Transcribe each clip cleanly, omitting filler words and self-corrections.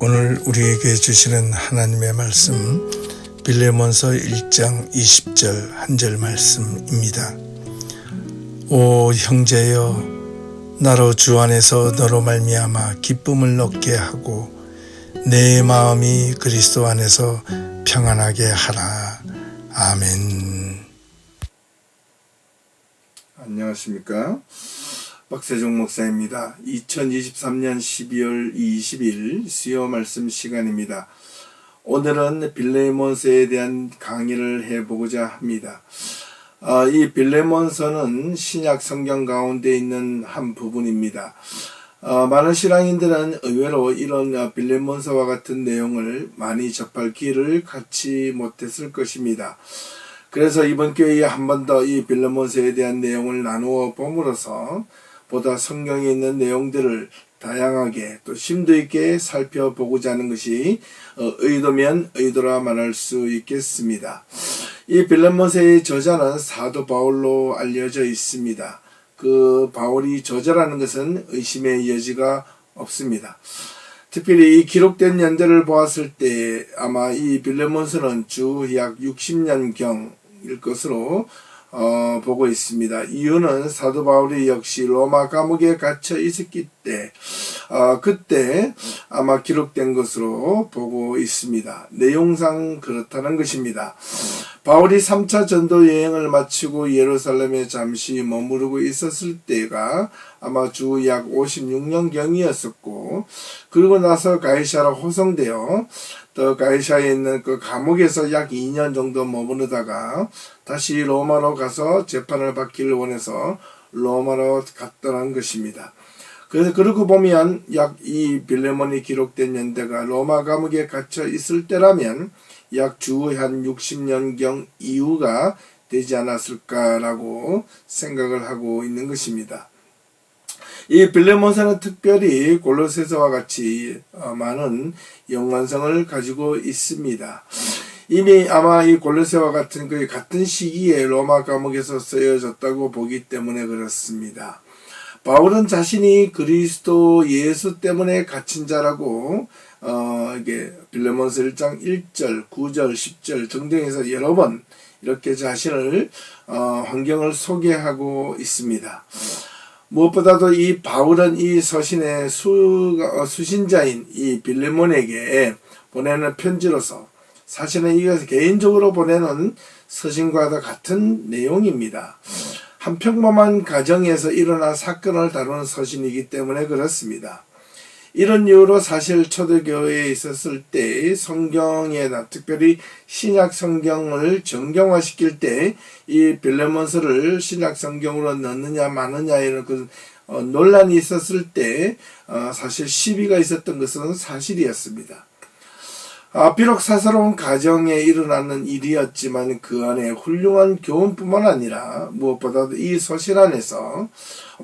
오늘 우리에게 주시는 하나님의 말씀 빌레몬서 1장 20절 한 절 말씀입니다. 오 형제여, 나로 주 안에서 너로 말미암아 기쁨을 얻게 하고 내 마음이 그리스도 안에서 평안하게 하라. 아멘. 안녕하십니까? 박세종 목사입니다. 2023년 12월 20일 수요 말씀 시간입니다. 오늘은 빌레몬서에 대한 강의를 해보고자 합니다. 이 빌레몬서는 신약 성경 가운데 있는 한 부분입니다. 많은 신앙인들은 의외로 이런 빌레몬서와 같은 내용을 많이 접할 기회를 갖지 못했을 것입니다. 그래서 이번 기회에 한 번 더 이 빌레몬서에 대한 내용을 나누어 봄으로써 보다 성경에 있는 내용들을 다양하게 또 심도 있게 살펴보고자 하는 것이 의도면 의도라 말할 수 있겠습니다. 이 빌레몬서의 저자는 사도 바울로 알려져 있습니다. 그 바울이 저자라는 것은 의심의 여지가 없습니다. 특별히 이 기록된 연대를 보았을 때 아마 이 빌레몬서는 주 약 60년경일 것으로 보고 있습니다. 이유는 사도 바울이 역시 로마 감옥에 갇혀 있었기 때 그때 아마 기록된 것으로 보고 있습니다. 내용상 그렇다는 것입니다. 바울이 3차 전도 여행을 마치고 예루살렘에 잠시 머무르고 있었을 때가 아마 주 약 56년경이었었고, 그리고 나서 가이사라 호송되어 또 가이사에 있는 그 감옥에서 약 2년 정도 머무르다가 다시 로마로 가서 재판을 받기를 원해서 로마로 갔다는 것입니다. 그래서 그러고 보면 약 이 빌레몬이 기록된 연대가 로마 감옥에 갇혀 있을 때라면 약 주 한 60년경 이후가 되지 않았을까라고 생각을 하고 있는 것입니다. 이 빌레몬서는 특별히 골로새서와 같이 많은 연관성을 가지고 있습니다. 이미 아마 이 골로새와 같은 그 같은 시기에 로마 감옥에서 쓰여졌다고 보기 때문에 그렇습니다. 바울은 자신이 그리스도 예수 때문에 갇힌 자라고 이게 빌레몬서 1장 1절, 9절, 10절 등등에서 여러 번 이렇게 자신을 환경을 소개하고 있습니다. 무엇보다도 이 바울은 이 서신의 수신자인 이 빌레몬에게 보내는 편지로서 사실은 이것을 개인적으로 보내는 서신과도 같은 내용입니다. 한 평범한 가정에서 일어난 사건을 다루는 서신이기 때문에 그렇습니다. 이런 이유로 사실 초대교회에 있었을 때 성경에나 특별히 신약 성경을 정경화시킬 때 이 빌레몬서를 신약 성경으로 넣느냐 마느냐 이런 그 논란이 있었을 때 사실 시비가 있었던 것은 사실이었습니다. 비록 사사로운 가정에 일어나는 일이었지만 그 안에 훌륭한 교훈뿐만 아니라 무엇보다도 이 서신 안에서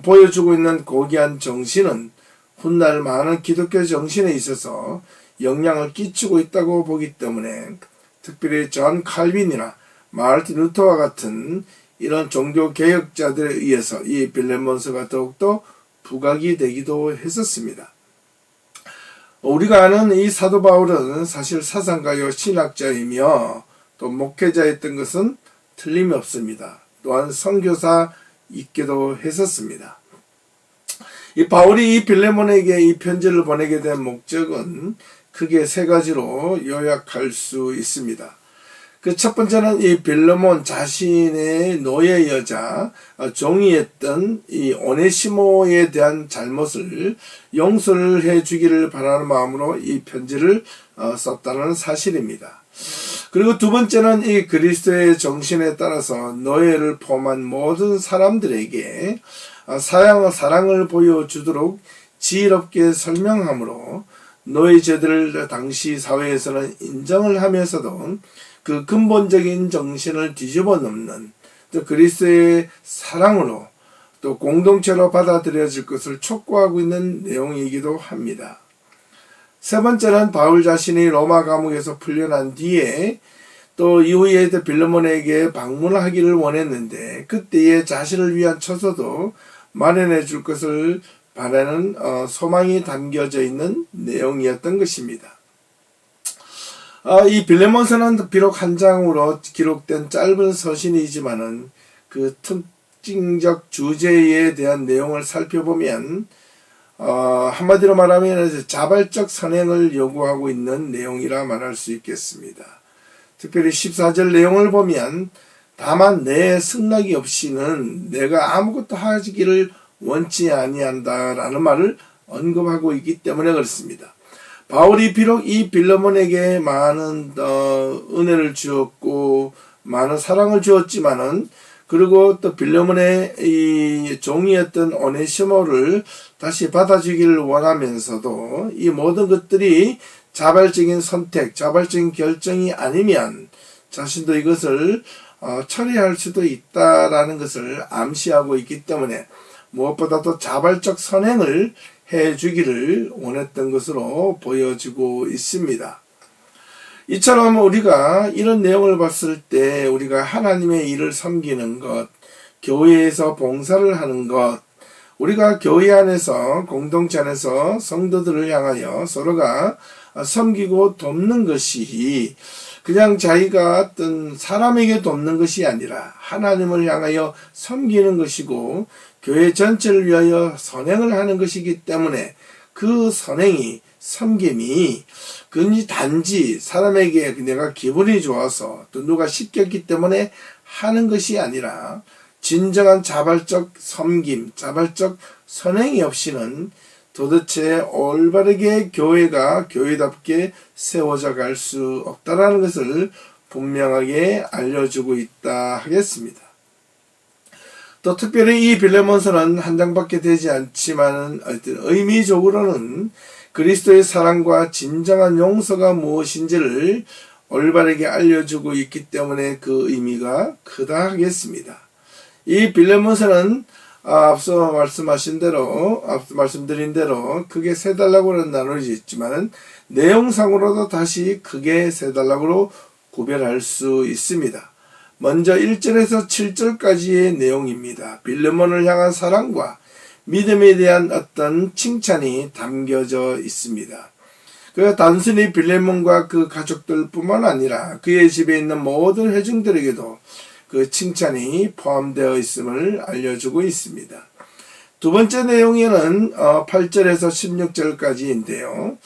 보여주고 있는 고귀한 정신은 훗날 많은 기독교 정신에 있어서 영향을 끼치고 있다고 보기 때문에 특별히 존 칼빈이나 마르틴 루터와 같은 이런 종교 개혁자들에 의해서 이 빌레몬서가 더욱더 부각이 되기도 했었습니다. 우리가 아는 이 사도 바울은 사실 사상가요 신학자이며 또 목회자였던 것은 틀림이 없습니다. 또한 선교사이기도 했었습니다. 이 바울이 이 빌레몬에게 이 편지를 보내게 된 목적은 크게 세 가지로 요약할 수 있습니다. 그 첫 번째는 이 빌레몬 자신의 노예 여자 종이었던 이 오네시모에 대한 잘못을 용서를 해주기를 바라는 마음으로 이 편지를 썼다는 사실입니다. 그리고 두 번째는 이 그리스도의 정신에 따라서 노예를 포함한 모든 사람들에게 사랑을 보여주도록 지혜롭게 설명하므로 노예제들을 당시 사회에서는 인정을 하면서도 그 근본적인 정신을 뒤집어 넘는 또 그리스도의 사랑으로 또 공동체로 받아들여질 것을 촉구하고 있는 내용이기도 합니다. 세 번째는 바울 자신이 로마 감옥에서 풀려난 뒤에 또 이후에 빌레몬에게 방문하기를 원했는데 그때에 자신을 위한 처소도 마련해 줄 것을 바라는 소망이 담겨져 있는 내용이었던 것입니다. 이 빌레몬서는 비록 한 장으로 기록된 짧은 서신이지만은 그 특징적 주제에 대한 내용을 살펴보면 한마디로 말하면 자발적 선행을 요구하고 있는 내용이라 말할 수 있겠습니다. 특별히 14절 내용을 보면 다만 내 승낙이 없이는 내가 아무것도 하기를 원치 아니한다 라는 말을 언급하고 있기 때문에 그렇습니다. 바울이 비록 이 빌레몬에게 많은 은혜를 주었고 많은 사랑을 주었지만은 그리고 또 빌레몬의 이 종이었던 오네시모를 다시 받아주기를 원하면서도 이 모든 것들이 자발적인 선택, 자발적인 결정이 아니면 자신도 이것을 처리할 수도 있다라는 것을 암시하고 있기 때문에 무엇보다도 자발적 선행을 해주기를 원했던 것으로 보여지고 있습니다. 이처럼 우리가 이런 내용을 봤을 때 우리가 하나님의 일을 섬기는 것, 교회에서 봉사를 하는 것, 우리가 교회 안에서 공동체 안에서 성도들을 향하여 서로가 섬기고 돕는 것이 그냥 자기가 어떤 사람에게 돕는 것이 아니라 하나님을 향하여 섬기는 것이고 교회 전체를 위하여 선행을 하는 것이기 때문에 그 선행이 섬김이 그니 단지 사람에게 내가 기분이 좋아서 또 누가 시켰기 때문에 하는 것이 아니라 진정한 자발적 섬김, 자발적 선행이 없이는 도대체 올바르게 교회가 교회답게 세워져 갈 수 없다라는 것을 분명하게 알려주고 있다 하겠습니다. 또 특별히 이 빌레몬서는 한 장밖에 되지 않지만 의미적으로는 그리스도의 사랑과 진정한 용서가 무엇인지를 올바르게 알려주고 있기 때문에 그 의미가 크다 하겠습니다. 이 빌레몬서는 앞서 말씀드린 대로 크게 세 단락으로 나누어져 있지만 내용상으로도 다시 크게 세 단락으로 구별할 수 있습니다. 먼저 1절에서 7절까지의 내용입니다. 빌레몬을 향한 사랑과 믿음에 대한 어떤 칭찬이 담겨져 있습니다. 그 단순히 빌레몬과 그 가족들뿐만 아니라 그의 집에 있는 모든 회중들에게도 그 칭찬이 포함되어 있음을 알려주고 있습니다. 두 번째 내용에는 8절에서 16절까지인데요.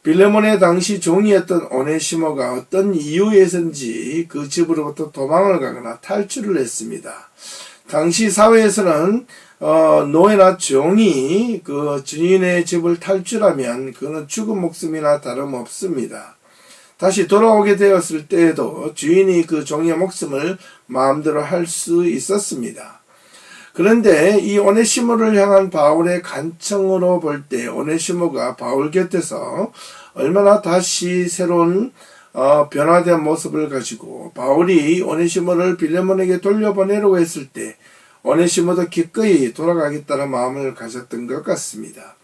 빌레몬의 당시 종이었던 오네시모가 어떤 이유에서인지 그 집으로부터 도망을 가거나 탈출을 했습니다. 당시 사회에서는 노예나 종이 그 주인의 집을 탈출하면 그는 죽은 목숨이나 다름없습니다. 다시 돌아오게 되었을 때에도 주인이 그 종의 목숨을 마음대로 할 수 있었습니다. 그런데 이 오네시모를 향한 바울의 간청으로 볼 때 오네시모가 바울 곁에서 얼마나 다시 새로운 변화된 모습을 가지고 바울이 오네시모를 빌레몬에게 돌려보내려고 했을 때 오네시모도 기꺼이 돌아가겠다는 마음을 가졌던 것 같습니다.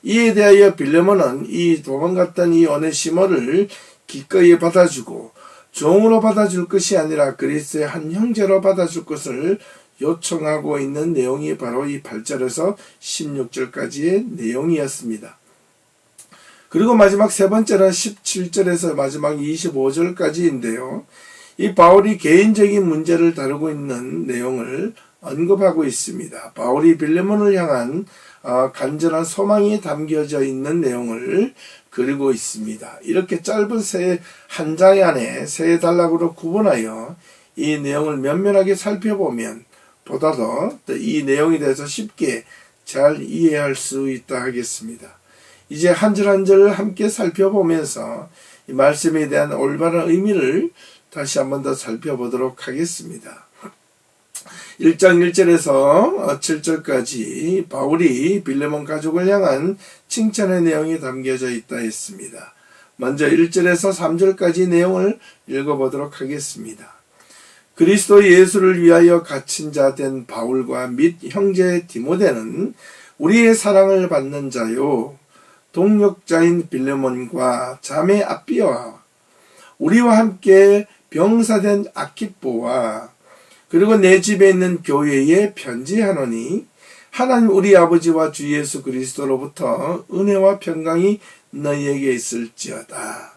이에 대하여 빌레몬은 이 도망갔던 이 오네시모를 기꺼이 받아주고 종으로 받아줄 것이 아니라 그리스도의 한 형제로 받아줄 것을 요청하고 있는 내용이 바로 이 8절에서 16절까지의 내용이었습니다. 그리고 마지막 세 번째는 17절에서 마지막 25절까지인데요. 이 바울이 개인적인 문제를 다루고 있는 내용을 언급하고 있습니다. 바울이 빌레몬을 향한 간절한 소망이 담겨져 있는 내용을 그리고 있습니다. 이렇게 짧은 한 장 안에 세 단락으로 구분하여 이 내용을 면면하게 살펴보면 보다 더 이 내용에 대해서 쉽게 잘 이해할 수 있다 하겠습니다. 이제 한 절 한 절을 함께 살펴보면서 이 말씀에 대한 올바른 의미를 다시 한번 더 살펴보도록 하겠습니다. 1장 1절에서 7절까지 바울이 빌레몬 가족을 향한 칭찬의 내용이 담겨져 있다 했습니다. 먼저 1절에서 3절까지 내용을 읽어보도록 하겠습니다. 그리스도 예수를 위하여 갇힌 자 된 바울과 및 형제 디모데는 우리의 사랑을 받는 자요 동역자인 빌레몬과 자매 아비아와 우리와 함께 병사된 아키뽀와 그리고 내 집에 있는 교회에 편지하노니 하나님 우리 아버지와 주 예수 그리스도로부터 은혜와 평강이 너희에게 있을지어다.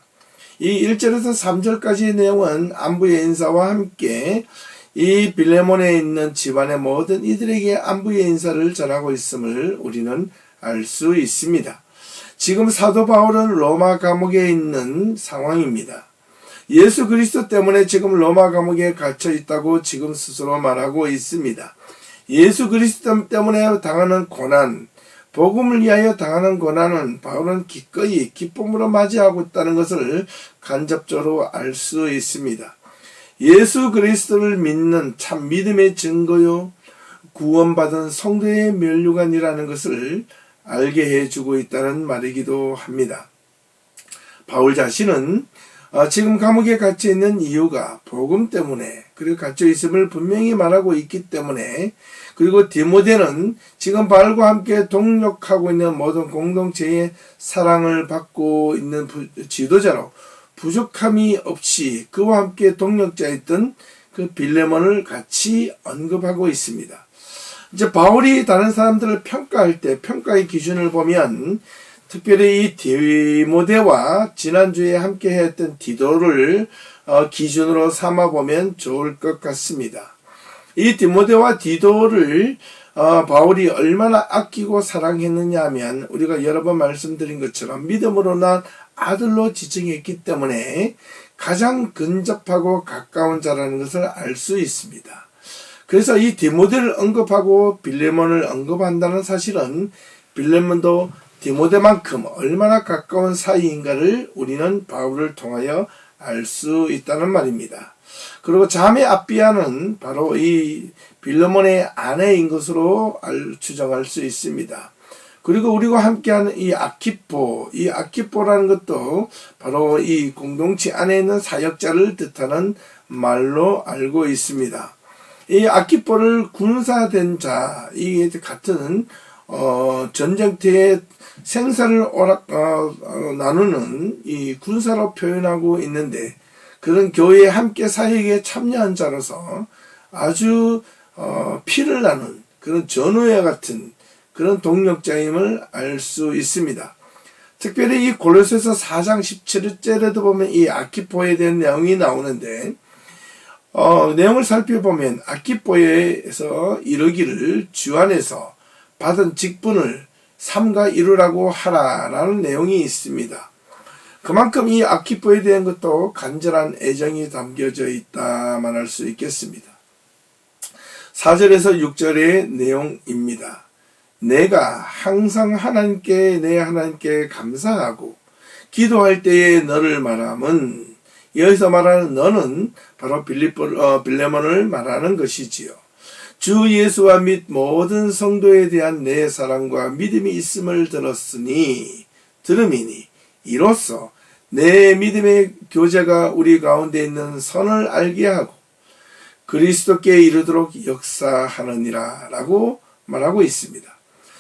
이 1절에서 3절까지의 내용은 안부의 인사와 함께 이 빌레몬에 있는 집안의 모든 이들에게 안부의 인사를 전하고 있음을 우리는 알 수 있습니다. 지금 사도 바울은 로마 감옥에 있는 상황입니다. 예수 그리스도 때문에 지금 로마 감옥에 갇혀 있다고 지금 스스로 말하고 있습니다. 예수 그리스도 때문에 당하는 고난, 복음을 위하여 당하는 고난은 바울은 기꺼이 기쁨으로 맞이하고 있다는 것을 간접적으로 알 수 있습니다. 예수 그리스도를 믿는 참 믿음의 증거요, 구원받은 성도의 면류관이라는 것을 알게 해주고 있다는 말이기도 합니다. 바울 자신은 지금 감옥에 갇혀 있는 이유가 복음 때문에, 그리고 갇혀 있음을 분명히 말하고 있기 때문에, 그리고 디모데는 지금 바울과 함께 동력하고 있는 모든 공동체의 사랑을 받고 있는 지도자로 부족함이 없이 그와 함께 동력자였던 그 빌레몬을 같이 언급하고 있습니다. 이제 바울이 다른 사람들을 평가할 때 평가의 기준을 보면 특별히 이 디모데와 지난주에 함께 했던 디도를 기준으로 삼아 보면 좋을 것 같습니다. 이 디모데와 디도를 바울이 얼마나 아끼고 사랑했느냐 하면 우리가 여러 번 말씀드린 것처럼 믿음으로 난 아들로 지정했기 때문에 가장 근접하고 가까운 자라는 것을 알 수 있습니다. 그래서 이 디모데를 언급하고 빌레몬을 언급한다는 사실은 빌레몬도 디모데만큼 얼마나 가까운 사이인가를 우리는 바울을 통하여 알 수 있다는 말입니다. 그리고 자매 아비아는 바로 이 빌레몬의 아내인 것으로 추정할 수 있습니다. 그리고 우리와 함께하는 이 아키포라는 것도 바로 이 공동체 안에 있는 사역자를 뜻하는 말로 알고 있습니다. 이 아키포를 군사된 자, 이 같은 전쟁터에 생사를 나누는 이 군사로 표현하고 있는데, 그런 교회에 함께 사역에 참여한 자로서 아주 피를 나눈 그런 전우와 같은 그런 동력자임을 알 수 있습니다. 특별히 이 골로새서 4장 17절에도 보면 이 아키포에 대한 내용이 나오는데, 내용을 살펴보면 아키포에서 이르기를 주 안에서 받은 직분을 삼가 이루라고 하라라는 내용이 있습니다. 그만큼 이 아키포에 대한 것도 간절한 애정이 담겨져 있다 말할 수 있겠습니다. 4절에서 6절의 내용입니다. 내가 항상 내 하나님께 감사하고 기도할 때에 너를 말함은, 여기서 말하는 너는 바로 빌레몬을 말하는 것이지요. 주 예수와 및 모든 성도에 대한 내 사랑과 믿음이 있음을 들음이니 이로써 내 믿음의 교제가 우리 가운데 있는 선을 알게 하고 그리스도께 이르도록 역사하느니라 라고 말하고 있습니다.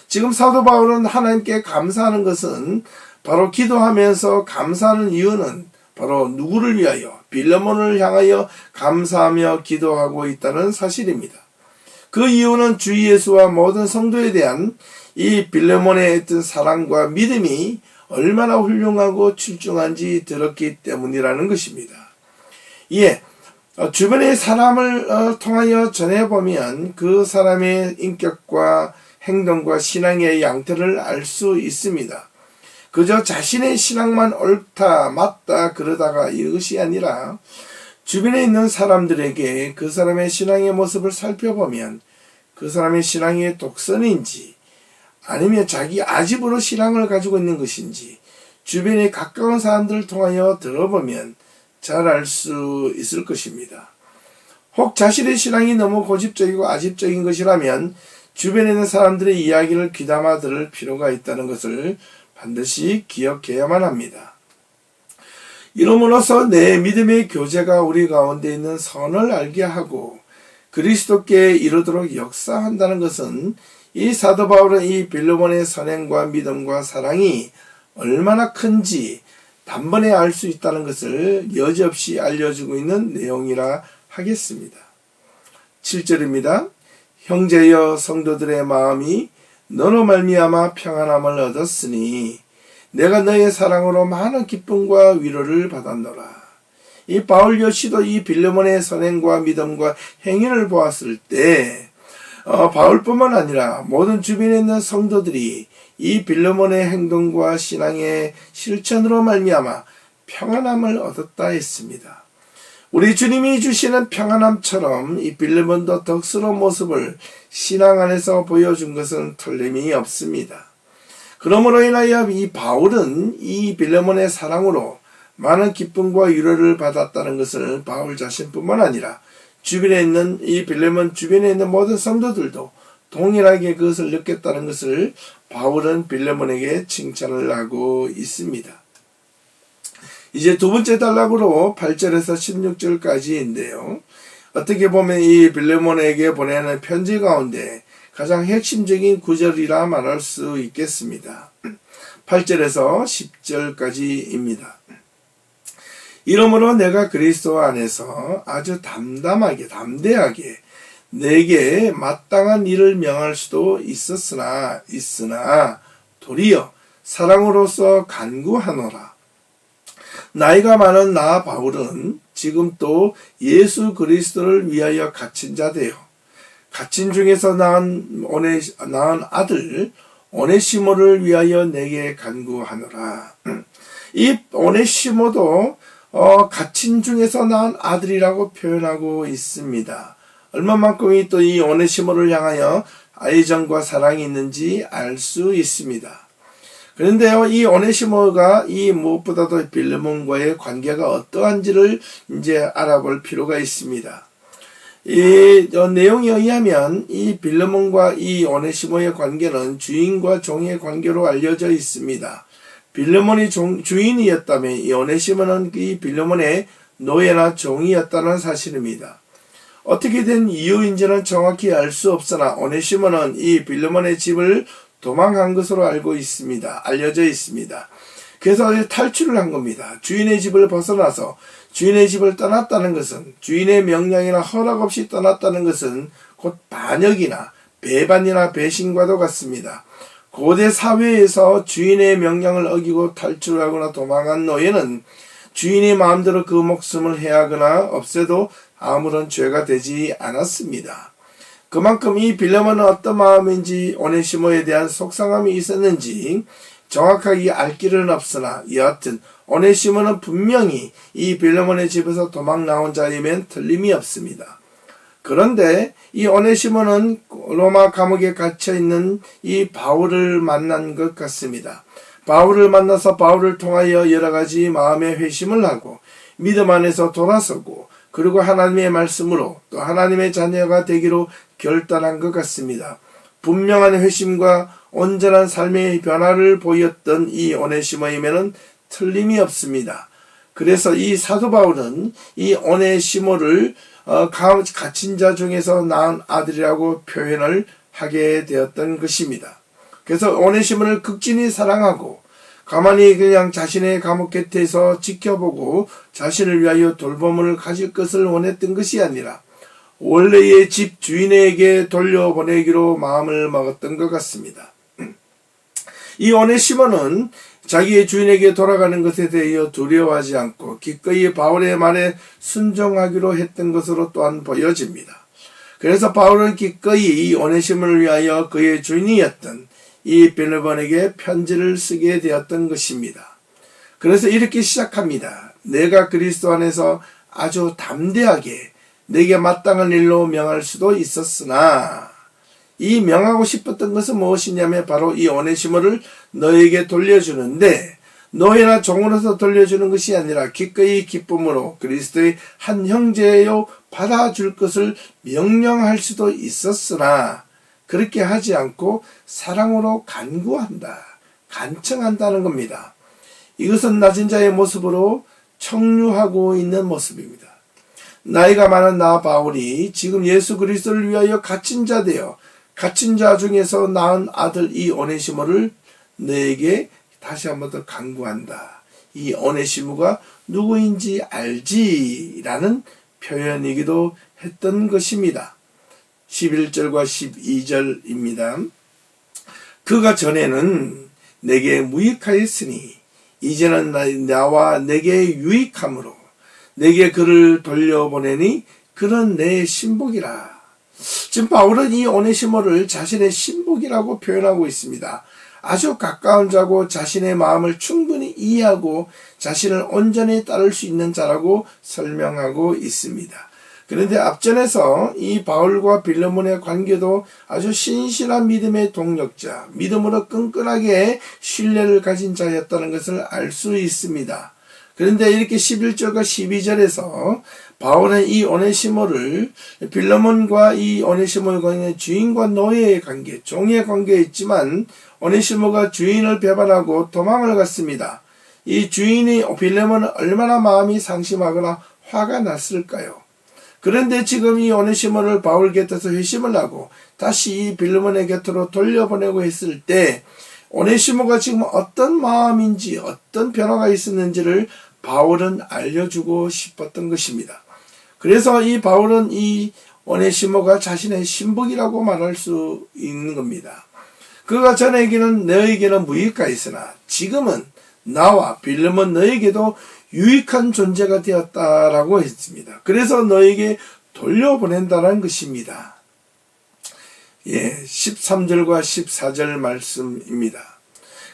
지금 사도 바울은 하나님께 감사하는 것은, 바로 기도하면서 감사하는 이유는 바로 누구를 위하여, 빌레몬을 향하여 감사하며 기도하고 있다는 사실입니다. 그 이유는 주 예수와 모든 성도에 대한 이 빌레몬의 어떤 사랑과 믿음이 얼마나 훌륭하고 출중한지 들었기 때문이라는 것입니다. 주변의 사람을 통하여 전해보면 그 사람의 인격과 행동과 신앙의 양태를 알 수 있습니다. 그저 자신의 신앙만 옳다 맞다 그러다가 이것이 아니라 주변에 있는 사람들에게 그 사람의 신앙의 모습을 살펴보면 그 사람의 신앙의 독선인지 아니면 자기 아집으로 신앙을 가지고 있는 것인지 주변에 가까운 사람들을 통하여 들어보면 잘 알 수 있을 것입니다. 혹 자신의 신앙이 너무 고집적이고 아집적인 것이라면 주변에 있는 사람들의 이야기를 귀담아 들을 필요가 있다는 것을 반드시 기억해야만 합니다. 이러므로써 내 믿음의 교제가 우리 가운데 있는 선을 알게 하고 그리스도께 이르도록 역사한다는 것은, 이 사도 바울은 이 빌레몬의 선행과 믿음과 사랑이 얼마나 큰지 단번에 알 수 있다는 것을 여지없이 알려주고 있는 내용이라 하겠습니다. 7절입니다. 형제여 성도들의 마음이 너로 말미암아 평안함을 얻었으니 내가 너의 사랑으로 많은 기쁨과 위로를 받았노라. 이 바울 역시도 이 빌레몬의 선행과 믿음과 행위를 보았을 때 바울뿐만 아니라 모든 주변에 있는 성도들이 이 빌레몬의 행동과 신앙의 실천으로 말미암아 평안함을 얻었다 했습니다. 우리 주님이 주시는 평안함처럼 이 빌레몬도 덕스러운 모습을 신앙 안에서 보여준 것은 틀림이 없습니다. 그러므로 인하여 이 바울은 이 빌레몬의 사랑으로 많은 기쁨과 위로를 받았다는 것을 바울 자신뿐만 아니라 주변에 있는 이 빌레몬 주변에 있는 모든 성도들도 동일하게 그것을 느꼈다는 것을 바울은 빌레몬에게 칭찬을 하고 있습니다. 이제 두 번째 단락으로 8절에서 16절까지인데요. 어떻게 보면 이 빌레몬에게 보내는 편지 가운데 가장 핵심적인 구절이라 말할 수 있겠습니다. 8절에서 10절까지입니다. 이러므로 내가 그리스도 안에서 아주 담대하게 내게 마땅한 일을 명할 수도 있으나 도리어 사랑으로서 간구하노라. 나이가 많은 나 바울은 지금 또 예수 그리스도를 위하여 갇힌 자 되어 갇힌 중에서 낳은 아들 오네시모를 위하여 내게 간구하노라. 이 오네시모도 갇힌 중에서 낳은 아들이라고 표현하고 있습니다. 얼마만큼이 또 이 오네시모를 향하여 애정과 사랑이 있는지 알 수 있습니다. 그런데요, 이 오네시모가 이 무엇보다도 빌레몬과의 관계가 어떠한지를 이제 알아볼 필요가 있습니다. 이 내용에 의하면 이 빌레몬과 이 오네시모의 관계는 주인과 종의 관계로 알려져 있습니다. 빌레몬이 주인이었다면 이 오네시모는 이 빌레몬의 노예나 종이었다는 사실입니다. 어떻게 된 이유인지는 정확히 알 수 없으나 오네시모는 이 빌레몬의 집을 도망한 것으로 알려져 있습니다. 그래서 탈출을 한 겁니다. 주인의 집을 벗어나서 주인의 집을 떠났다는 것은, 주인의 명령이나 허락 없이 떠났다는 것은 곧 반역이나 배반이나 배신과도 같습니다. 고대 사회에서 주인의 명령을 어기고 탈출하거나 도망한 노예는 주인이 마음대로 그 목숨을 해하거나 없애도 아무런 죄가 되지 않았습니다. 그만큼 이 빌레몬은 어떤 마음인지 오네시모에 대한 속상함이 있었는지 정확하게 알 길은 없으나 여하튼 오네시모는 분명히 이 빌레몬의 집에서 도망 나온 자이면 틀림이 없습니다. 그런데 이 오네시모는 로마 감옥에 갇혀있는 이 바울을 만난 것 같습니다. 바울을 만나서 바울을 통하여 여러 가지 마음의 회심을 하고 믿음 안에서 돌아서고 그리고 하나님의 말씀으로 또 하나님의 자녀가 되기로 결단한 것 같습니다. 분명한 회심과 온전한 삶의 변화를 보였던 이 오네시모임에는 틀림이 없습니다. 그래서 이 사도 바울은 이 오네시모를 갇힌 자 중에서 낳은 아들이라고 표현을 하게 되었던 것입니다. 그래서 오네시모를 극진히 사랑하고 가만히 그냥 자신의 감옥 곁에서 지켜보고 자신을 위하여 돌봄을 가질 것을 원했던 것이 아니라 원래의 집 주인에게 돌려보내기로 마음을 먹었던 것 같습니다. 이 오네시모는 자기의 주인에게 돌아가는 것에 대하여 두려워하지 않고 기꺼이 바울의 말에 순종하기로 했던 것으로 또한 보여집니다. 그래서 바울은 기꺼이 이 오네시모를 위하여 그의 주인이었던 이 빌레몬에게 편지를 쓰게 되었던 것입니다. 그래서 이렇게 시작합니다. 내가 그리스도 안에서 아주 담대하게 내게 마땅한 일로 명할 수도 있었으나 이 명하고 싶었던 것은 무엇이냐면 바로 이 오네시모를 너에게 돌려주는데 노예나 종으로서 돌려주는 것이 아니라 기꺼이 기쁨으로 그리스도의 한 형제요 받아줄 것을 명령할 수도 있었으나 그렇게 하지 않고 사랑으로 간구한다, 간청한다는 겁니다. 이것은 낮은 자의 모습으로 청류하고 있는 모습입니다. 나이가 많은 나 바울이 지금 예수 그리스도를 위하여 갇힌 자 되어 갇힌 자 중에서 낳은 아들 이 오네시모를 너에게 다시 한번 더 간구한다. 이 오네시모가 누구인지 알지라는 표현이기도 했던 것입니다. 11절과 12절입니다. 그가 전에는 내게 무익하였으니 이제는 나와 내게 유익함으로 내게 그를 돌려보내니 그는 내 신복이라. 지금 바울은 이 오네시모를 자신의 신복이라고 표현하고 있습니다. 아주 가까운 자고 자신의 마음을 충분히 이해하고 자신을 온전히 따를 수 있는 자라고 설명하고 있습니다. 그런데 앞전에서 이 바울과 빌레몬의 관계도 아주 신실한 믿음의 동력자, 믿음으로 끈끈하게 신뢰를 가진 자였다는 것을 알 수 있습니다. 그런데 이렇게 11절과 12절에서 바울은 이 오네시모를 빌레몬과 이 오네시모의 관계는 주인과 노예의 관계, 종의 관계였지만 오네시모가 주인을 배반하고 도망을 갔습니다. 이 주인이 빌레몬은 얼마나 마음이 상심하거나 화가 났을까요? 그런데 지금 이 오네시모를 바울 곁에서 회심을 하고 다시 이 빌레몬의 곁으로 돌려보내고 했을 때 오네시모가 지금 어떤 마음인지 어떤 변화가 있었는지를 바울은 알려주고 싶었던 것입니다. 그래서 이 바울은 이 오네시모가 자신의 신복이라고 말할 수 있는 겁니다. 그가 전에게는 너에게는 무익하였으나 지금은 나와 빌레몬 너에게도 유익한 존재가 되었다라고 했습니다. 그래서 너에게 돌려보낸다는 것입니다. 13절과 14절 말씀입니다.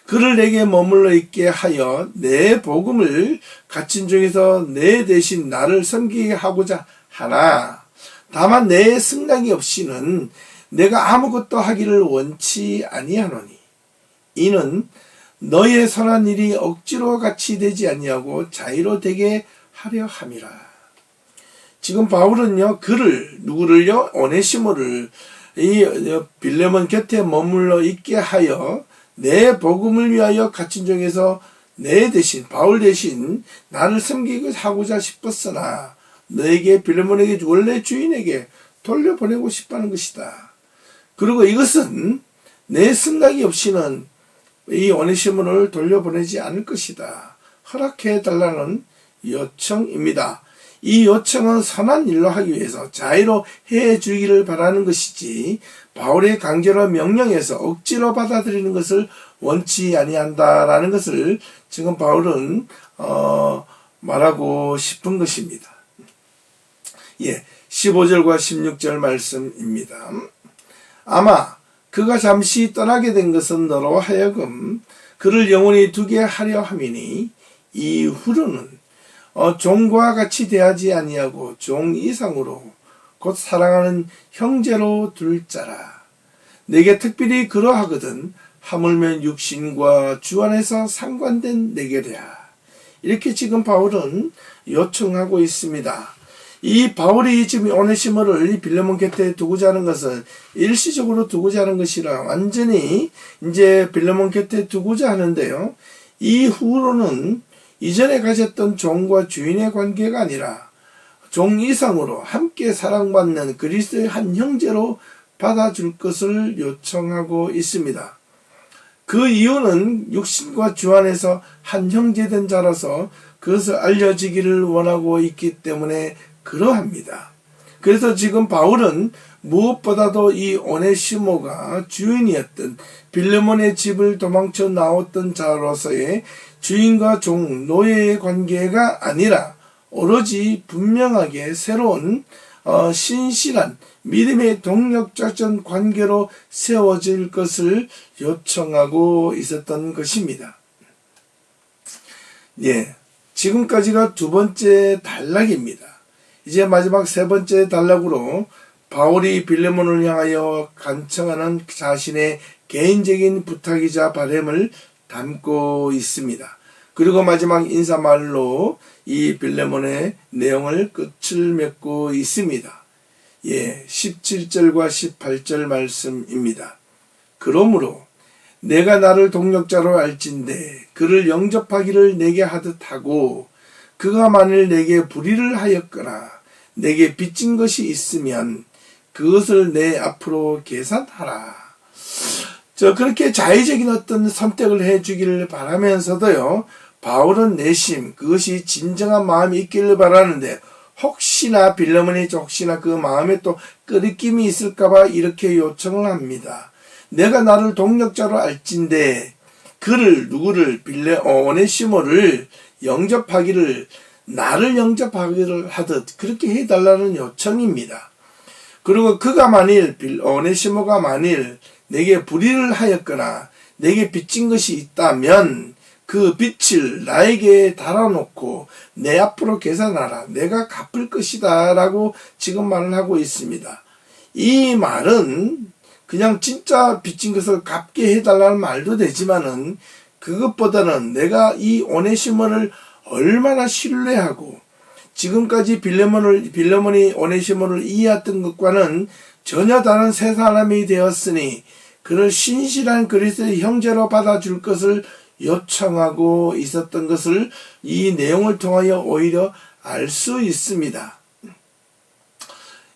그를 내게 머물러 있게 하여 내 복음을 갇힌 중에서 내 대신 나를 섬기게 하고자 하나 다만 내 승낙이 없이는 내가 아무것도 하기를 원치 아니하노니 이는 너의 선한 일이 억지로 같이 되지 아니하고 자의로 되게 하려 함이라. 지금 바울은요, 누구를요? 오네시모를 이 빌레몬 곁에 머물러 있게 하여 내 복음을 위하여 갇힌 중에서 내 대신, 바울 대신 나를 섬기고 하고자 싶었으나 너에게 빌레몬에게 원래 주인에게 돌려보내고 싶다는 것이다. 그리고 이것은 내 승낙이 없이는 이 오네시모를 돌려보내지 않을 것이다. 허락해 달라는 요청입니다. 이 요청은 선한 일로 하기 위해서 자의로 해 주기를 바라는 것이지 바울의 강제로 명령해서 억지로 받아들이는 것을 원치 아니한다라는 것을 지금 바울은 말하고 싶은 것입니다. 15절과 16절 말씀입니다. 아마 그가 잠시 떠나게 된 것은 너로 하여금 그를 영원히 두게 하려 함이니 이후로는 종과 같이 대하지 아니하고 종 이상으로 곧 사랑하는 형제로 둘 자라. 내게 특별히 그러하거든 하물며 육신과 주 안에서 상관된 내게랴. 이렇게 지금 바울은 요청하고 있습니다. 이 바울이 지금 오네시모를 빌레몬 곁에 두고자 하는 것은 일시적으로 두고자 하는 것이라 완전히 이제 빌레몬 곁에 두고자 하는데요. 이후로는 이전에 가졌던 종과 주인의 관계가 아니라 종 이상으로 함께 사랑받는 그리스도의 한 형제로 받아줄 것을 요청하고 있습니다. 그 이유는 육신과 주 안에서 한 형제된 자라서 그것을 알려지기를 원하고 있기 때문에 그러합니다. 그래서 지금 바울은 무엇보다도 이 오네시모가 주인이었던 빌레몬의 집을 도망쳐 나왔던 자로서의 주인과 종, 노예의 관계가 아니라 오로지 분명하게 새로운 신실한 믿음의 동력작전 관계로 세워질 것을 요청하고 있었던 것입니다. 지금까지가 두 번째 단락입니다. 이제 마지막 세 번째 단락으로 바울이 빌레몬을 향하여 간청하는 자신의 개인적인 부탁이자 바람을 담고 있습니다. 그리고 마지막 인사말로 이 빌레몬의 내용을 끝을 맺고 있습니다. 17절과 18절 말씀입니다. 그러므로 내가 나를 동력자로 알진대 그를 영접하기를 내게 하듯 하고 그가 만일 내게 불의를 하였거나 내게 빚진 것이 있으면 그것을 내 앞으로 계산하라. 그렇게 자의적인 어떤 선택을 해주기를 바라면서도요, 바울은 내심 그것이 진정한 마음이 있기를 바라는데 혹시나 빌레몬이 혹시나 그 마음에 또 끄리낌이 있을까봐 이렇게 요청을 합니다. 내가 나를 동력자로 알진대 그를 누구를 오네시모를 영접하기를 나를 영접하기를 하듯 그렇게 해달라는 요청입니다. 그리고 그가 만일 오네시모가 만일 내게 불의를 하였거나 내게 빚진 것이 있다면 그 빚을 나에게 달아놓고 내 앞으로 계산하라. 내가 갚을 것이다 라고 지금 말을 하고 있습니다. 이 말은 그냥 진짜 빚진 것을 갚게 해달라는 말도 되지만은 그것보다는 내가 이 오네시모를 얼마나 신뢰하고 지금까지 빌레몬이 오네시모를 이해했던 것과는 전혀 다른 새 사람이 되었으니 그를 신실한 그리스도의 형제로 받아줄 것을 요청하고 있었던 것을 이 내용을 통하여 오히려 알 수 있습니다.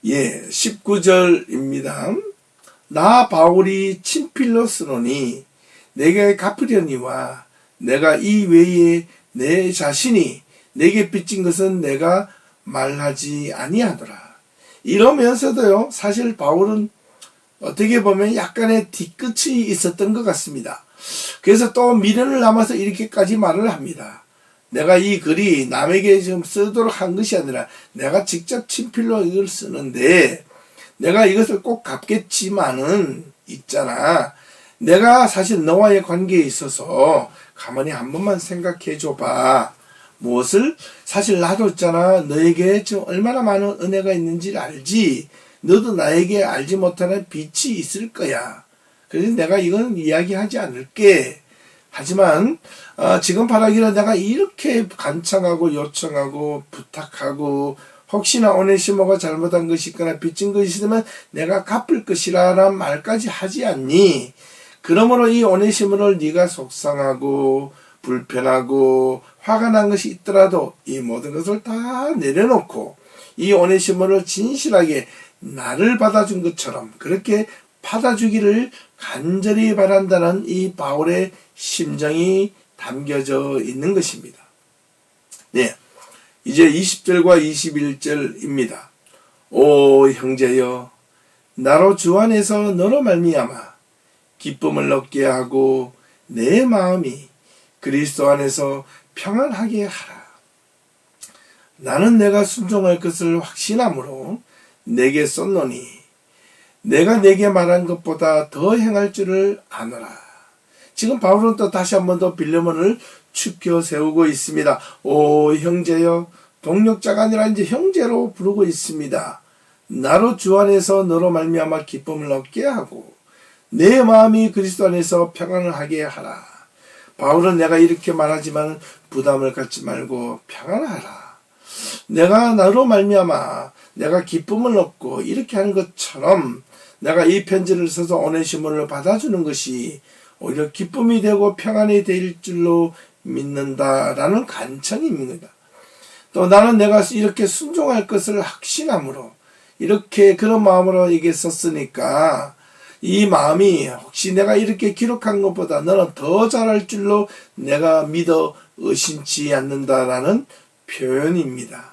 19절입니다. 나 바울이 친필로 쓰노니 내게 갚으려니와 내가 이 외에 내 자신이 내게 빚진 것은 내가 말하지 아니하더라. 이러면서도요, 사실 바울은 어떻게 보면 약간의 뒤끝이 있었던 것 같습니다. 그래서 또 미련을 남아서 이렇게까지 말을 합니다. 내가 이 글이 남에게 좀 쓰도록 한 것이 아니라 내가 직접 친필로 이걸 쓰는데 내가 이것을 꼭 갚겠지만은 있잖아. 내가 사실 너와의 관계에 있어서 가만히 한 번만 생각해 줘봐. 무엇을? 사실 나도 있잖아. 너에게 지금 얼마나 많은 은혜가 있는지를 알지. 너도 나에게 알지 못하는 빛이 있을 거야. 그래서 내가 이건 이야기하지 않을게. 하지만 지금 바라기는 내가 이렇게 간청하고 요청하고 부탁하고 혹시나 오네시모가 잘못한 것이 있거나 빚진 것이 있으면 내가 갚을 것이라는 말까지 하지 않니? 그러므로 이 오네시모를 네가 속상하고 불편하고 화가 난 것이 있더라도 이 모든 것을 다 내려놓고 이 오네시모를 진실하게 나를 받아준 것처럼 그렇게 받아주기를 간절히 바란다는 이 바울의 심정이 담겨져 있는 것입니다. 네, 이제 20절과 21절입니다. 오 형제여, 나로 주 안에서 너로 말미암아 기쁨을 얻게 하고 내 마음이 그리스도 안에서 평안하게 하라. 나는 내가 순종할 것을 확신함으로 내게 썼노니 내가 내게 말한 것보다 더 행할 줄을 아노라. 지금 바울은 또 다시 한 번 더 빌레몬을 축켜 세우고 있습니다. 오 형제여, 동력자가 아니라 이제 형제로 부르고 있습니다. 나로 주 안에서 너로 말미암아 기쁨을 얻게 하고 내 마음이 그리스도 안에서 평안을 하게 하라. 바울은 내가 이렇게 말하지만 부담을 갖지 말고 평안하라. 내가 나로 말미암아 내가 기쁨을 얻고 이렇게 하는 것처럼 내가 이 편지를 써서 오네시모를 받아주는 것이 오히려 기쁨이 되고 평안이 될 줄로 믿는다라는 간청입니다. 또 나는 내가 이렇게 순종할 것을 확신함으로 이렇게 그런 마음으로 이게 썼으니까 이 마음이 혹시 내가 이렇게 기록한 것보다 너는 더 잘할 줄로 내가 믿어 의심치 않는다라는 표현입니다.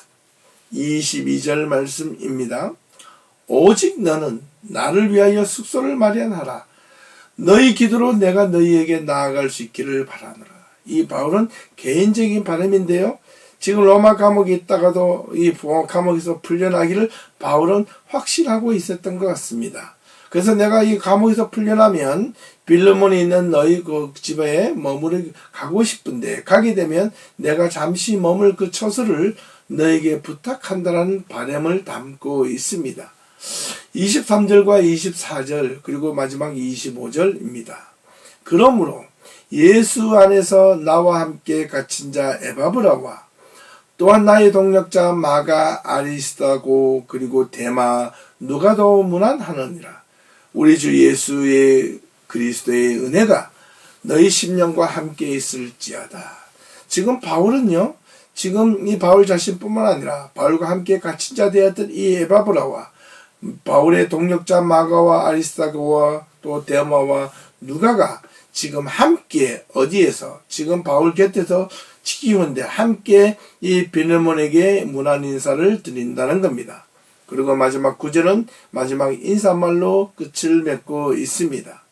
22절 말씀입니다. 오직 너는 나를 위하여 숙소를 마련하라. 너희 기도로 내가 너희에게 나아갈 수 있기를 바라노라. 이 바울은 개인적인 바람인데요. 지금 로마 감옥에 있다가도 이 감옥에서 풀려나기를 바울은 확신하고 있었던 것 같습니다. 그래서 내가 이 감옥에서 풀려나면 빌레몬이 있는 너희 그 집에 가고 싶은데 가게 되면 내가 잠시 머물 그 처소를 너에게 부탁한다는 바람을 담고 있습니다. 23절과 24절 그리고 마지막 25절입니다. 그러므로 예수 안에서 나와 함께 갇힌 자 에바브라와 또한 나의 동력자 마가 아리스다고 그리고 데마 누가도 문안하느니라. 우리 주 예수의 그리스도의 은혜가 너희 심령과 함께 있을지어다. 지금 바울은요, 지금 이 바울 자신뿐만 아니라 바울과 함께 갇힌 자 되었던 이 에바브라와 바울의 동력자 마가와 아리스다고와 또 데마와 누가가 지금 함께 어디에서 지금 바울 곁에서 지키는데 함께 이 빌레몬에게 문안 인사를 드린다는 겁니다. 그리고 마지막 9절은 마지막 인사말로 끝을 맺고 있습니다.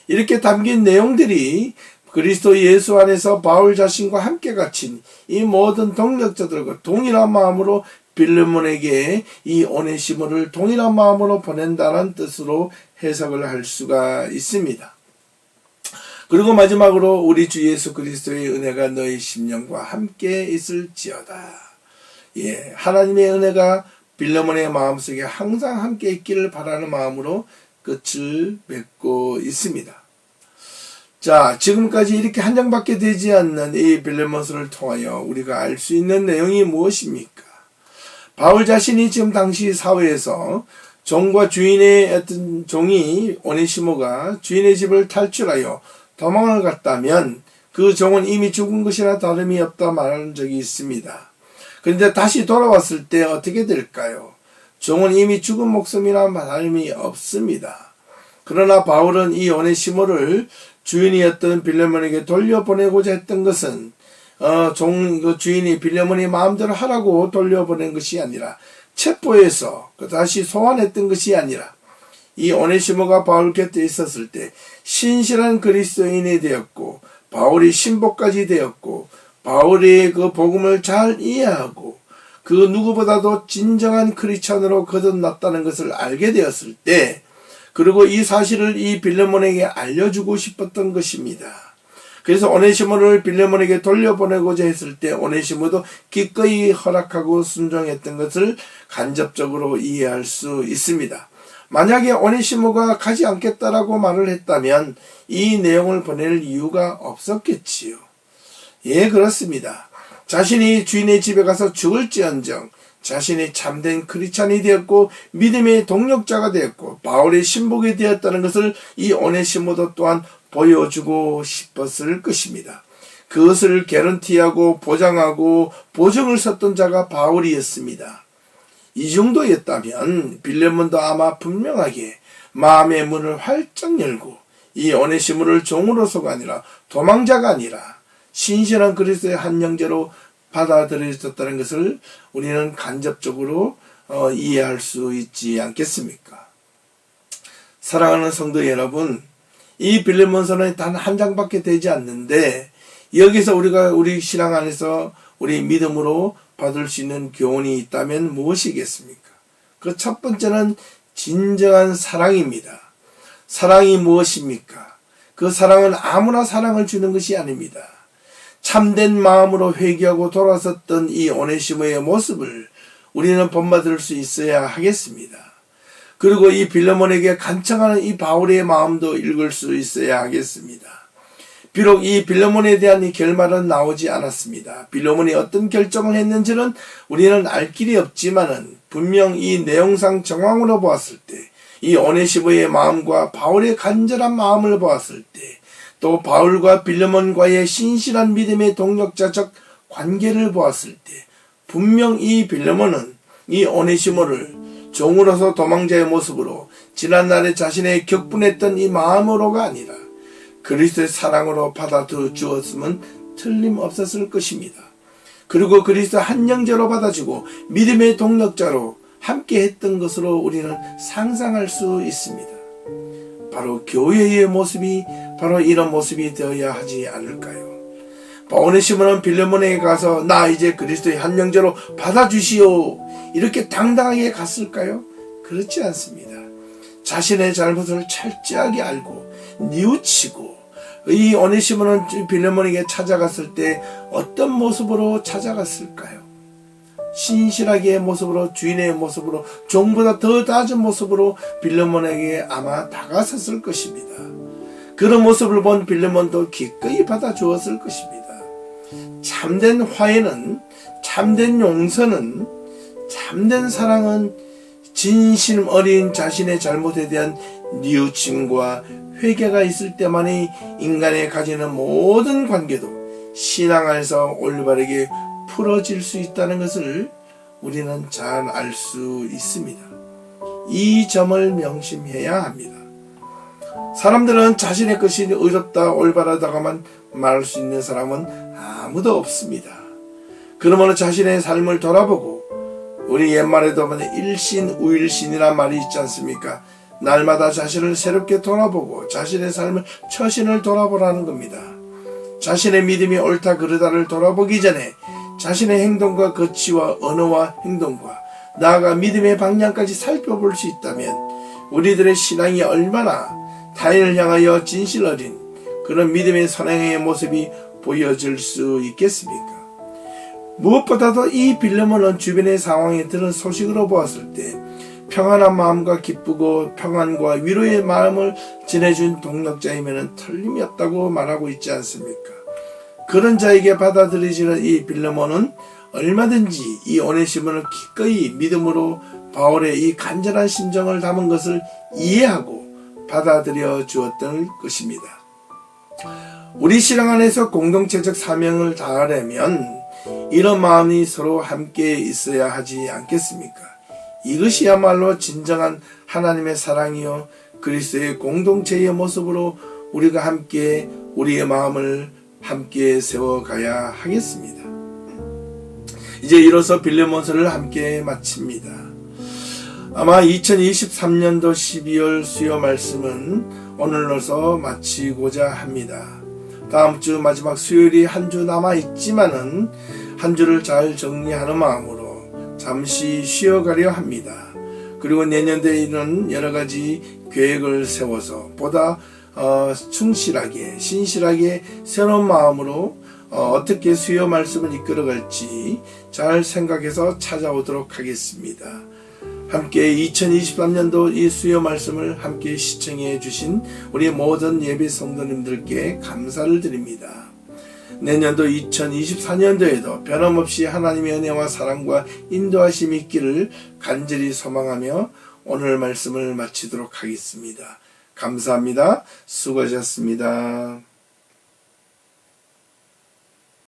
이렇게 담긴 내용들이 그리스도 예수 안에서 바울 자신과 함께 갇힌 이 모든 동력자들과 동일한 마음으로 빌레몬에게 이 오네시모를 동일한 마음으로 보낸다는 뜻으로 해석을 할 수가 있습니다. 그리고 마지막으로 우리 주 예수 그리스도의 은혜가 너희 심령과 함께 있을지어다. 예, 하나님의 은혜가 빌레몬의 마음속에 항상 함께 있기를 바라는 마음으로 끝을 맺고 있습니다. 자, 지금까지 이렇게 한 장밖에 되지 않는 이 빌레몬서를 통하여 우리가 알 수 있는 내용이 무엇입니까? 바울 자신이 지금 당시 사회에서 종과 주인의 어떤 종이 오네시모가 주인의 집을 탈출하여 도망을 갔다면 그 종은 이미 죽은 것이나 다름이 없다 말하는 적이 있습니다. 그런데 다시 돌아왔을 때 어떻게 될까요? 종은 이미 죽은 목숨이나 다름이 없습니다. 그러나 바울은 이 오네시모를 주인이었던 빌레몬에게 돌려보내고자 했던 것은 주인이 빌레몬이 마음대로 하라고 돌려보낸 것이 아니라 체포해서 다시 소환했던 것이 아니라 이 오네시모가 바울 곁에 있었을 때 신실한 그리스도인이 되었고 바울이 신복까지 되었고 바울의 그 복음을 잘 이해하고 그 누구보다도 진정한 크리스찬으로 거듭났다는 것을 알게 되었을 때 그리고 이 사실을 이 빌레몬에게 알려주고 싶었던 것입니다. 그래서 오네시모를 빌레몬에게 돌려보내고자 했을 때 오네시모도 기꺼이 허락하고 순종했던 것을 간접적으로 이해할 수 있습니다. 만약에 오네시모가 가지 않겠다라고 말을 했다면 이 내용을 보낼 이유가 없었겠지요. 예, 그렇습니다. 자신이 주인의 집에 가서 죽을지언정 자신이 참된 크리스찬이 되었고 믿음의 동력자가 되었고 바울의 신복이 되었다는 것을 이 오네시모도 또한 보여주고 싶었을 것입니다. 그것을 개런티하고 보장하고 보증을 섰던 자가 바울이었습니다. 이 정도였다면 빌레몬도 아마 분명하게 마음의 문을 활짝 열고 이 오네시모를 종으로서가 아니라 도망자가 아니라 신실한 그리스도의 한 형제로 받아들여졌다는 것을 우리는 간접적으로 이해할 수 있지 않겠습니까? 사랑하는 성도 여러분, 이 빌레몬서는 단 한 장밖에 되지 않는데 여기서 우리가 우리 신앙 안에서 우리 믿음으로 받을 수 있는 교훈이 있다면 무엇이겠습니까? 그 첫 번째는 진정한 사랑입니다. 사랑이 무엇입니까? 그 사랑은 아무나 사랑을 주는 것이 아닙니다. 참된 마음으로 회개하고 돌아섰던 이 오네시모의 모습을 우리는 본받을 수 있어야 하겠습니다. 그리고 이 빌레몬에게 간청하는 이 바울의 마음도 읽을 수 있어야 하겠습니다. 비록 이 빌레몬에 대한 이 결말은 나오지 않았습니다. 빌레몬이 어떤 결정을 했는지는 우리는 알 길이 없지만은 분명 이 내용상 정황으로 보았을 때 이 오네시모의 마음과 바울의 간절한 마음을 보았을 때 또 바울과 빌레몬과의 신실한 믿음의 동력자적 관계를 보았을 때 분명 이 빌레몬은 이 오네시모를 종으로서 도망자의 모습으로 지난날에 자신의 격분했던 이 마음으로가 아니라 그리스도의 사랑으로 받아주었으면 틀림없었을 것입니다. 그리고 그리스도 한 형제로 받아주고 믿음의 동력자로 함께 했던 것으로 우리는 상상할 수 있습니다. 바로 교회의 모습이 바로 이런 모습이 되어야 하지 않을까요? 오네시모는 빌레몬에게 가서 나 이제 그리스도의 한 형제로 받아주시오 이렇게 당당하게 갔을까요? 그렇지 않습니다. 자신의 잘못을 철저하게 알고 뉘우치고 이 오네시모는 빌레몬에게 찾아갔을 때 어떤 모습으로 찾아갔을까요? 신실하게 모습으로 주인의 모습으로 종보다 더 낮은 모습으로 빌레몬에게 아마 다가섰을 것입니다. 그런 모습을 본 빌레몬도 기꺼이 받아주었을 것입니다. 참된 화해는 참된 용서는 참된 사랑은 진심 어린 자신의 잘못에 대한 뉘우침과 회개가 있을 때만이 인간이 가지는 모든 관계도 신앙 안에서 올바르게 풀어질 수 있다는 것을 우리는 잘 알 수 있습니다. 이 점을 명심해야 합니다. 사람들은 자신의 것이 의롭다 올바르다고만 말할 수 있는 사람은 아무도 없습니다. 그러므로 자신의 삶을 돌아보고, 우리 옛말에도 일신 우일신이란 말이 있지 않습니까? 날마다 자신을 새롭게 돌아보고 자신의 삶을 처신을 돌아보라는 겁니다. 자신의 믿음이 옳다 그르다를 돌아보기 전에 자신의 행동과 거치와 언어와 행동과 나아가 믿음의 방향까지 살펴볼 수 있다면 우리들의 신앙이 얼마나 타인을 향하여 진실 어린 그런 믿음의 선행의 모습이 보여질 수 있겠습니까? 무엇보다도 이 빌레몬은 주변의 상황에 들은 소식으로 보았을 때 평안한 마음과 기쁘고 평안과 위로의 마음을 전해준 동력자이면 틀림이 없다고 말하고 있지 않습니까? 그런 자에게 받아들여지는 이 빌레몬은 얼마든지 이 오네시모를 기꺼이 믿음으로 바울의 이 간절한 심정을 담은 것을 이해하고 받아들여 주었던 것입니다. 우리 신앙 안에서 공동체적 사명을 다하려면 이런 마음이 서로 함께 있어야 하지 않겠습니까? 이것이야말로 진정한 하나님의 사랑이요 그리스도의 공동체의 모습으로 우리가 함께 우리의 마음을 함께 세워가야 하겠습니다. 이제 이로써 빌레몬서를 함께 마칩니다. 아마 2023년도 12월 수요 말씀은 오늘로서 마치고자 합니다. 다음 주 마지막 수요일이 한 주 남아있지만은 한 주를 잘 정리하는 마음으로 잠시 쉬어가려 합니다. 그리고 내년도에는 여러 가지 계획을 세워서 보다 충실하게 신실하게 새로운 마음으로 어떻게 수요 말씀을 이끌어갈지 잘 생각해서 찾아오도록 하겠습니다. 함께 2023년도 이 수요 말씀을 함께 시청해 주신 우리 모든 예배 성도님들께 감사를 드립니다. 내년도 2024년도에도 변함없이 하나님의 은혜와 사랑과 인도하심이 있기를 간절히 소망하며 오늘 말씀을 마치도록 하겠습니다. 감사합니다. 수고하셨습니다.